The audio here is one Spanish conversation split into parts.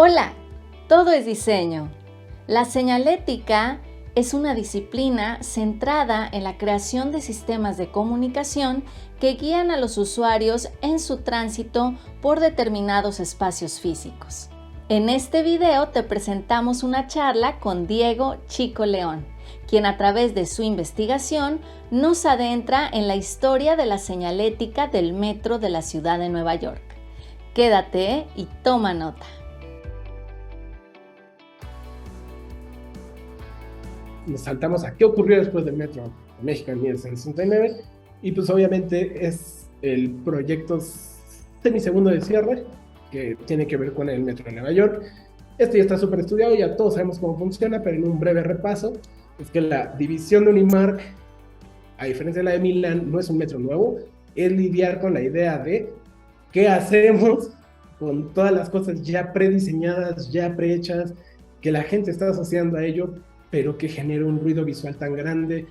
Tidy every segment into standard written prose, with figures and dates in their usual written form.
Hola, todo es diseño. La señalética es una disciplina centrada en la creación de sistemas de comunicación que guían a los usuarios en su tránsito por determinados espacios físicos. En este video te presentamos una charla con Diego Chico León, quien a través de su investigación nos adentra en la historia de la señalética del metro de la ciudad de Nueva York. Quédate y toma nota. Nos saltamos a qué ocurrió después del Metro de México en 1969, y pues obviamente es el proyecto semisegundo de cierre que tiene que ver con el Metro de Nueva York. Este ya está súper estudiado, ya todos sabemos cómo funciona, pero en un breve repaso, es que la división de Unimark, a diferencia de la de Milán, no es un metro nuevo, es lidiar con la idea de qué hacemos con todas las cosas ya prediseñadas, ya prehechas, que la gente está asociando a ello, pero que genera un ruido visual tan grande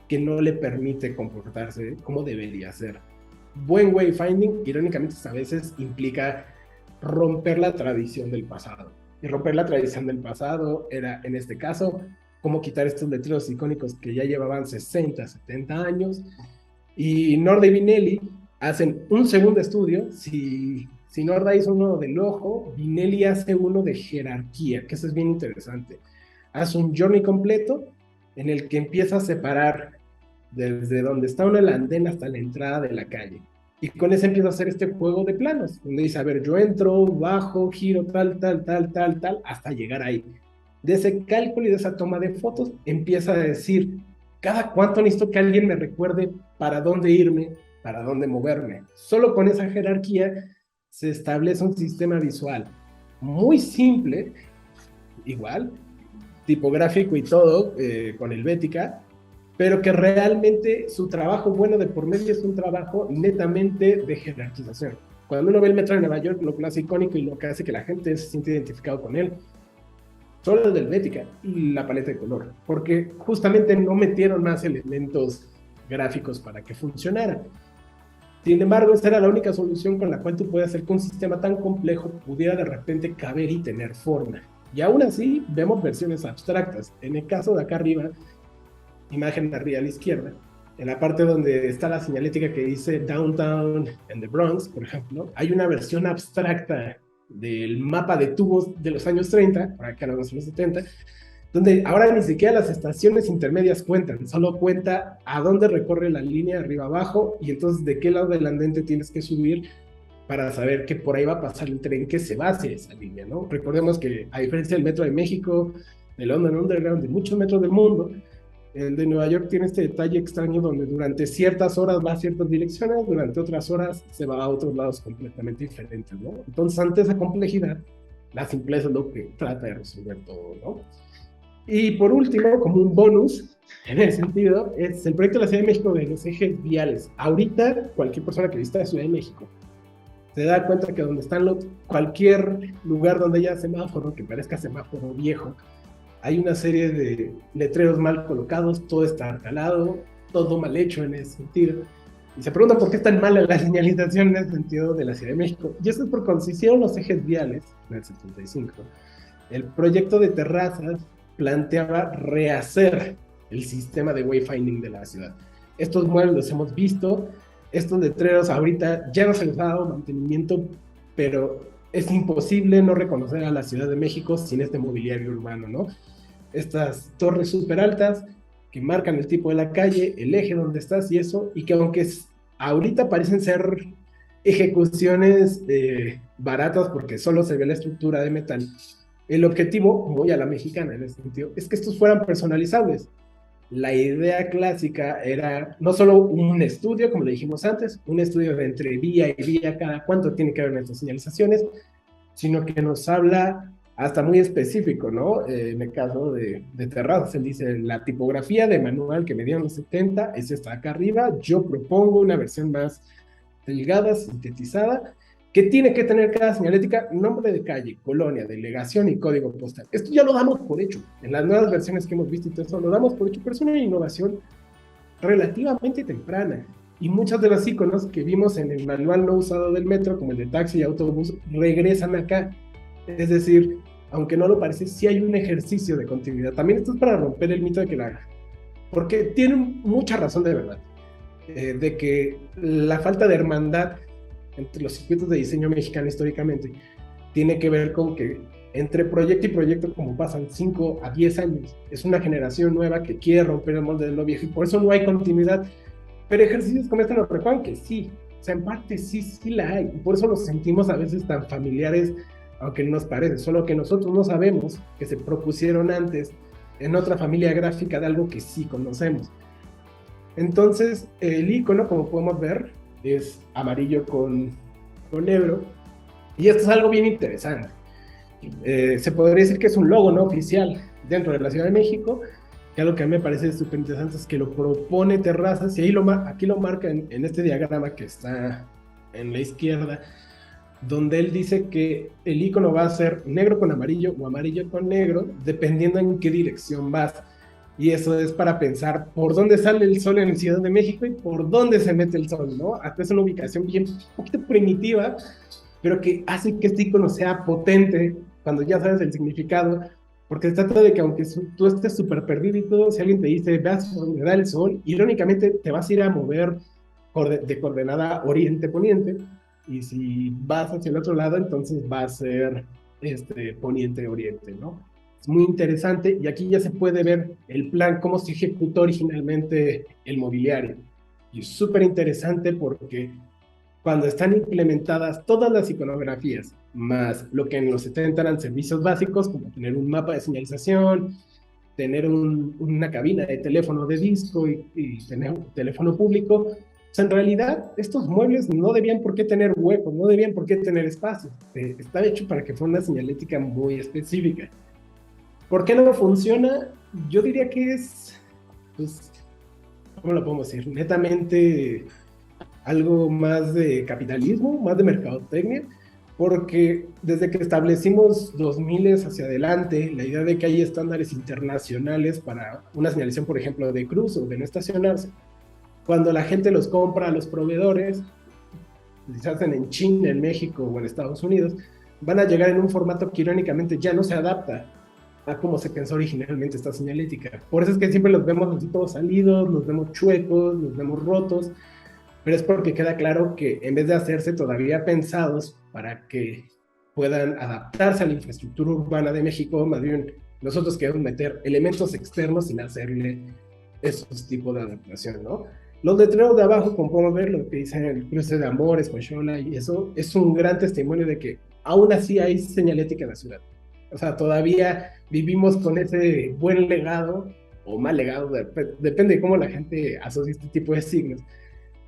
que no le permite comportarse como debería ser. Buen wayfinding, irónicamente, a veces implica romper la tradición del pasado. Y romper la tradición del pasado era, en este caso, cómo quitar estos letreros icónicos que ya llevaban 60, 70 años. Y Norda y Vinelli hacen un segundo estudio. Si Norda hizo uno del ojo, Vinelli hace uno de jerarquía, que eso es bien interesante. Hace un journey completo en el que empieza a separar desde donde está una andén hasta la entrada de la calle. Y con eso empieza a hacer este juego de planos, donde dice, a ver, yo entro, bajo, giro, tal, hasta llegar ahí. De ese cálculo y de esa toma de fotos, empieza a decir, cada cuánto necesito que alguien me recuerde para dónde irme, para dónde moverme. Solo con esa jerarquía se establece un sistema visual muy simple, igual, tipográfico y todo, con Helvética, pero que realmente su trabajo bueno de por medio es un trabajo netamente de jerarquización. Cuando uno ve el metro de Nueva York, lo que hace icónico y lo que hace que la gente se siente identificado con él, solo el de Helvética y la paleta de color, porque justamente no metieron más elementos gráficos para que funcionara. Sin embargo, esta era la única solución con la cual tú puedes hacer que un sistema tan complejo pudiera de repente caber y tener forma. Y aún así, vemos versiones abstractas. En el caso de acá arriba, imagen arriba a la izquierda, en la parte donde está la señalética que dice Downtown and the Bronx, por ejemplo, hay una versión abstracta del mapa de tubos de los años 30, por acá los años 70, donde ahora ni siquiera las estaciones intermedias cuentan, solo cuenta a dónde recorre la línea arriba abajo y entonces de qué lado del andén te tienes que subir para saber que por ahí va a pasar el tren que se va hacia esa línea, ¿no? Recordemos que a diferencia del metro de México, del London Underground, de muchos metros del mundo, el de Nueva York tiene este detalle extraño donde durante ciertas horas va a ciertas direcciones, durante otras horas se va a otros lados completamente diferentes, ¿no? Entonces, ante esa complejidad, la simpleza es lo que trata de resolver todo, ¿no? Y por último, como un bonus, en ese sentido, es el proyecto de la Ciudad de México de los ejes viales. Ahorita, cualquier persona que visita la Ciudad de México se da cuenta que donde están cualquier lugar donde haya semáforo, que parezca semáforo viejo, hay una serie de letreros mal colocados, todo está calado, todo mal hecho en ese sentido. Y se pregunta por qué es tan mala la señalización en ese sentido de la Ciudad de México. Y eso es porque cuando se hicieron los ejes viales, en el 75, el proyecto de terrazas planteaba rehacer el sistema de wayfinding de la ciudad. Estos muebles los hemos visto, estos letreros ahorita ya no se les ha dado mantenimiento, pero es imposible no reconocer a la Ciudad de México sin este mobiliario urbano, ¿no? Estas torres súper altas que marcan el tipo de la calle, el eje donde estás y eso, y que aunque ahorita parecen ser ejecuciones baratas porque solo se ve la estructura de metal, el objetivo, muy a la mexicana en ese sentido, es que estos fueran personalizables. La idea clásica era no solo un estudio, como le dijimos antes, un estudio de entre vía y vía, cada cuánto tiene que haber nuestras señalizaciones, sino que nos habla hasta muy específico, ¿no? En el caso de terrazas, él dice, la tipografía de manual que me dieron los 70 es esta acá arriba, yo propongo una versión más delgada, sintetizada, que tiene que tener cada señalética, nombre de calle, colonia, delegación y código postal. Esto ya lo damos por hecho. En las nuevas versiones que hemos visto y todo eso, lo damos por hecho, pero es una innovación relativamente temprana. Y muchos de los iconos que vimos en el manual no usado del metro, como el de taxi y autobús, regresan acá. Es decir, aunque no lo parece, sí hay un ejercicio de continuidad. También esto es para romper el mito de que porque tienen mucha razón de verdad, de que la falta de hermandad entre los circuitos de diseño mexicano históricamente tiene que ver con que entre proyecto y proyecto, como pasan 5 a 10 años, es una generación nueva que quiere romper el molde de lo viejo y por eso no hay continuidad. Pero ejercicios como este nos recuerdan que sí, o sea, en parte sí, sí la hay, y por eso los sentimos a veces tan familiares, aunque no nos parece, solo que nosotros no sabemos que se propusieron antes en otra familia gráfica de algo que sí conocemos. Entonces, el icono, como podemos ver, es amarillo con negro, y esto es algo bien interesante. Se podría decir que es un logo no oficial dentro de la Ciudad de México, que algo que a mí me parece súper interesante es que lo propone Terrazas, y aquí lo marca en este diagrama que está en la izquierda, donde él dice que el icono va a ser negro con amarillo o amarillo con negro, dependiendo en qué dirección vas. Y eso es para pensar por dónde sale el sol en la Ciudad de México y por dónde se mete el sol, ¿no? Hasta es una ubicación bien un poquito primitiva, pero que hace que este icono sea potente cuando ya sabes el significado, porque se trata de que aunque tú estés súper perdido y todo, si alguien te dice, veas dónde da el sol, irónicamente te vas a ir a mover de coordenada oriente-poniente, y si vas hacia el otro lado, entonces va a ser poniente-oriente, ¿no? Es muy interesante, y aquí ya se puede ver el plan, cómo se ejecutó originalmente el mobiliario. Y es súper interesante porque cuando están implementadas todas las iconografías, más lo que en los 70 eran servicios básicos, como tener un mapa de señalización, tener una cabina de teléfono de disco y tener un teléfono público, o sea, en realidad estos muebles no debían por qué tener huecos, no debían por qué tener espacio. Está hecho para que fuera una señalética muy específica. ¿Por qué no funciona? Yo diría que es, pues, ¿cómo lo podemos decir? Netamente algo más de capitalismo, más de mercadotecnia, porque desde que establecimos 2000 hacia adelante, la idea de que hay estándares internacionales para una señalización, por ejemplo, de cruz o de no estacionarse, cuando la gente los compra a los proveedores, se hacen en China, en México o en Estados Unidos, van a llegar en un formato que irónicamente ya no se adapta a cómo se pensó originalmente esta señalética. Por eso es que siempre los vemos así todos salidos, los vemos chuecos, los vemos rotos, pero es porque queda claro que en vez de hacerse todavía pensados para que puedan adaptarse a la infraestructura urbana de México, más bien nosotros queremos meter elementos externos sin hacerle esos tipos de adaptación, ¿no? Los letreros de abajo, como podemos ver, lo que dicen el cruce de Amores, Cochola, y eso es un gran testimonio de que aún así hay señalética en la ciudad. O sea, todavía vivimos con ese buen legado, o mal legado, depende de cómo la gente asocia este tipo de signos,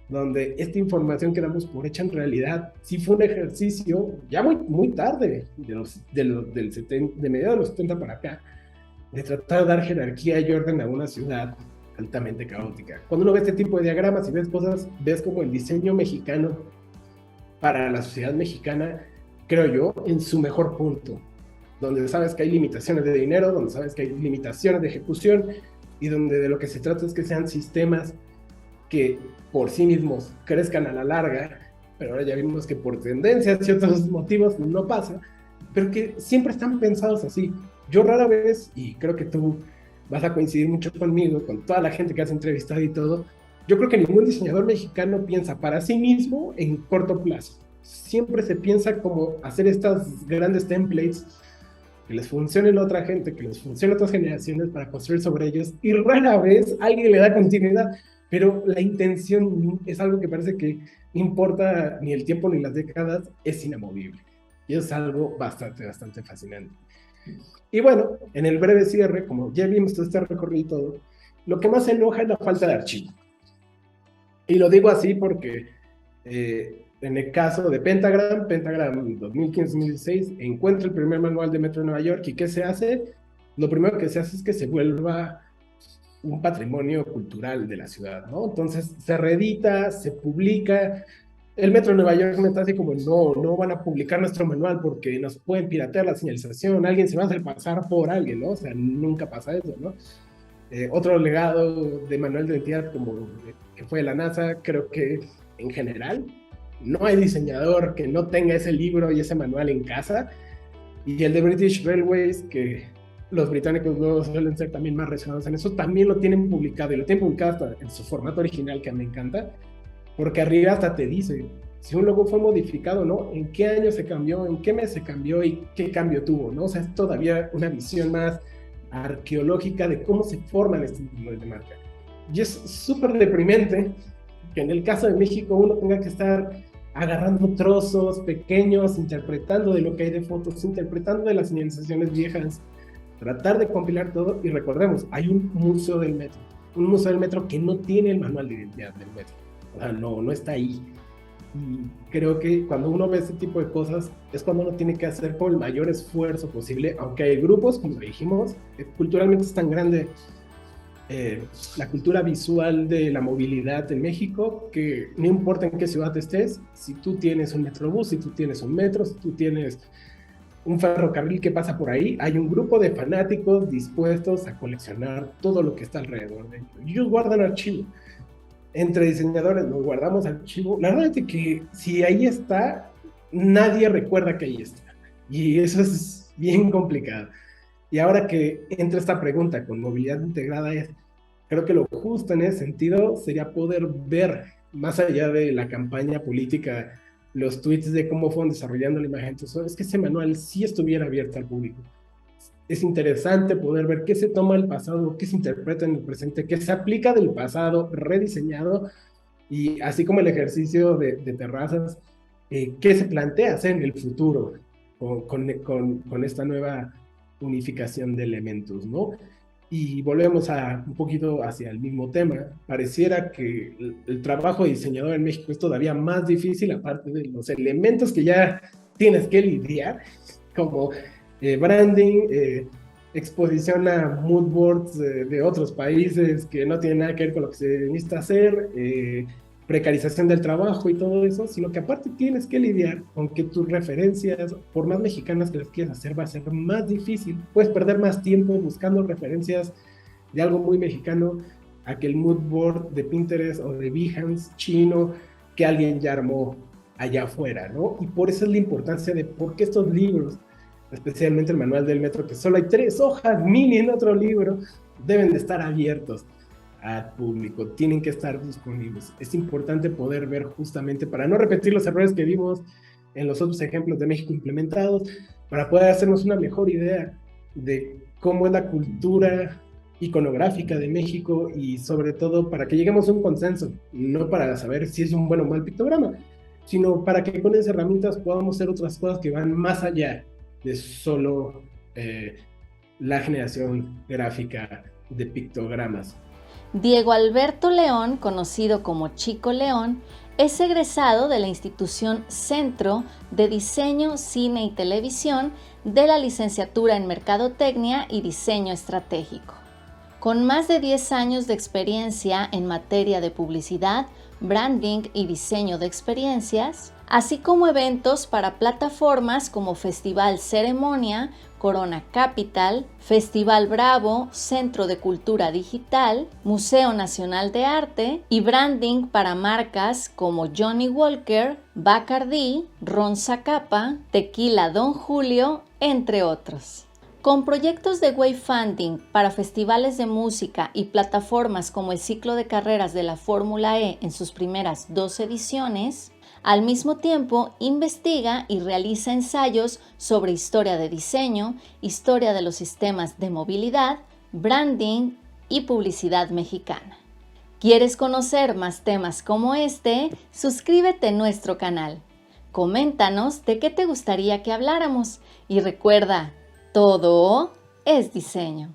donde esta información que damos por hecha en realidad sí fue un ejercicio ya muy, muy tarde, de mediados de los 70 para acá, de tratar de dar jerarquía y orden a una ciudad altamente caótica. Cuando uno ve este tipo de diagramas y ves cosas, ves como el diseño mexicano para la sociedad mexicana, creo yo, en su mejor punto, donde sabes que hay limitaciones de dinero, donde sabes que hay limitaciones de ejecución, y donde de lo que se trata es que sean sistemas que por sí mismos crezcan a la larga, pero ahora ya vimos que por tendencias y otros motivos no pasa, pero que siempre están pensados así. Yo rara vez, y creo que tú vas a coincidir mucho conmigo, con toda la gente que has entrevistado y todo, yo creo que ningún diseñador mexicano piensa para sí mismo en corto plazo. Siempre se piensa como hacer estas grandes templates que les funcionen a otra gente, que les funcionen a otras generaciones para construir sobre ellos, y rara vez alguien le da continuidad, pero la intención es algo que parece que no importa ni el tiempo ni las décadas, es inamovible. Y es algo bastante, bastante fascinante. Y bueno, en el breve cierre, como ya vimos todo este recorrido y todo, lo que más enoja es la falta de archivo. Y lo digo así porque en el caso de Pentagram 2015-2016, encuentra el primer manual de Metro de Nueva York, y ¿qué se hace? Lo primero que se hace es que se vuelva un patrimonio cultural de la ciudad, ¿no? Entonces se reedita, se publica. El Metro de Nueva York me está así como, no van a publicar nuestro manual porque nos pueden piratear la señalización, alguien se va a hacer pasar por alguien, ¿no? O sea, nunca pasa eso, ¿no? Otro legado de manual de identidad como que fue la NASA, creo que en general no hay diseñador que no tenga ese libro y ese manual en casa, Y el de British Railways, que los británicos luego suelen ser también más reservados en eso, también lo tienen publicado, y lo tienen publicado hasta en su formato original, que me encanta, porque arriba hasta te dice si un logo fue modificado o no, en qué año se cambió, en qué mes se cambió y qué cambio tuvo, ¿no? O sea, es todavía una visión más arqueológica de cómo se forman estos nombres de marca. Y es súper deprimente que en el caso de México uno tenga que estar agarrando trozos pequeños, interpretando de lo que hay de fotos, interpretando de las señalizaciones viejas, tratar de compilar todo. Y recordemos, hay un museo del metro que no tiene el manual de identidad del metro, o sea, no está ahí. Y creo que cuando uno ve este tipo de cosas es cuando uno tiene que hacer con el mayor esfuerzo posible, aunque hay grupos, como dijimos, culturalmente es tan grande la cultura visual de la movilidad en México, que no importa en qué ciudad estés, si tú tienes un metrobús, si tú tienes un metro, si tú tienes un ferrocarril que pasa por ahí, hay un grupo de fanáticos dispuestos a coleccionar todo lo que está alrededor de ellos. Ellos guardan archivo. Entre diseñadores nos guardamos archivo. La verdad es que si ahí está, nadie recuerda que ahí está. Y eso es bien complicado. Y ahora que entra esta pregunta con movilidad integrada, creo que lo justo en ese sentido sería poder ver, más allá de la campaña política, los tweets de cómo fueron desarrollando la imagen. Entonces, es que ese manual sí estuviera abierto al público. Es interesante poder ver qué se toma del pasado, qué se interpreta en el presente, qué se aplica del pasado rediseñado, y así como el ejercicio de terrazas, qué se plantea hacer en el futuro con esta nueva unificación de elementos, ¿no? Y volvemos un poquito hacia el mismo tema. Pareciera que el trabajo de diseñador en México es todavía más difícil, aparte de los elementos que ya tienes que lidiar, como branding, exposición a mood boards de otros países que no tienen nada que ver con lo que se necesita hacer, precarización del trabajo y todo eso, sino que aparte tienes que lidiar con que tus referencias, por más mexicanas que las quieras hacer, va a ser más difícil. Puedes perder más tiempo buscando referencias de algo muy mexicano a que el mood board de Pinterest o de Behance chino que alguien ya armó allá afuera, ¿no? Y por eso es la importancia de por qué estos libros, especialmente el manual del metro, que solo hay 3 hojas mini en otro libro, deben de estar abiertos al público, tienen que estar disponibles. Es importante poder ver, justamente para no repetir los errores que vimos en los otros ejemplos de México implementados, para poder hacernos una mejor idea de cómo es la cultura iconográfica de México, y sobre todo para que lleguemos a un consenso, no para saber si es un buen o mal pictograma, sino para que con esas herramientas podamos hacer otras cosas que van más allá de solo la generación gráfica de pictogramas. Diego Alberto León, conocido como Chico León, es egresado de la institución Centro de Diseño, Cine y Televisión de la licenciatura en Mercadotecnia y Diseño Estratégico. Con más de 10 años de experiencia en materia de publicidad, branding y diseño de experiencias, así como eventos para plataformas como Festival Ceremonia, Corona Capital, Festival Bravo, Centro de Cultura Digital, Museo Nacional de Arte y branding para marcas como Johnny Walker, Bacardi, Ron Zacapa, Tequila Don Julio, entre otros. Con proyectos de wayfinding para festivales de música y plataformas como el ciclo de carreras de la Fórmula E en sus primeras 2 ediciones, al mismo tiempo investiga y realiza ensayos sobre historia de diseño, historia de los sistemas de movilidad, branding y publicidad mexicana. ¿Quieres conocer más temas como este? Suscríbete a nuestro canal. Coméntanos de qué te gustaría que habláramos y recuerda, todo es diseño.